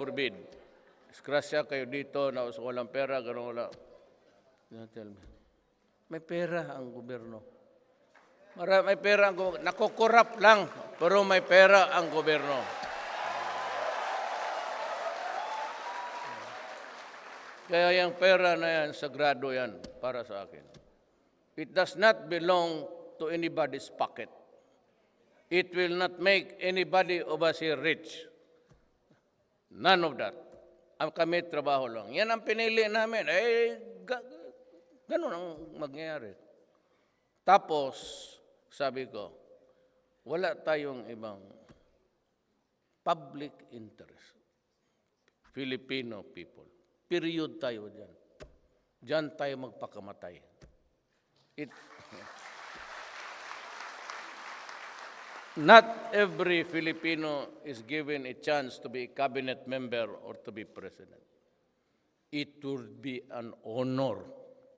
Forbid. Disgrasya kayo dito na walang pera, gano'n wala. Tell me. May pera ang gobyerno. May pera ang gobyerno. Nakukurap lang, pero may pera ang gobyerno. Kaya yung pera na yan, sagrado yan para sa akin. It does not belong to anybody's pocket. It will not make anybody of us here rich. None of that. Kami trabaho lang. Yan ang pinili namin. Ganun ang mangyayari. Tapos, sabi ko, wala tayong ibang public interest. Filipino people. Period tayo dyan. Diyan tayo magpakamatay. Not every Filipino is given a chance to be a cabinet member or to be president. It would be an honor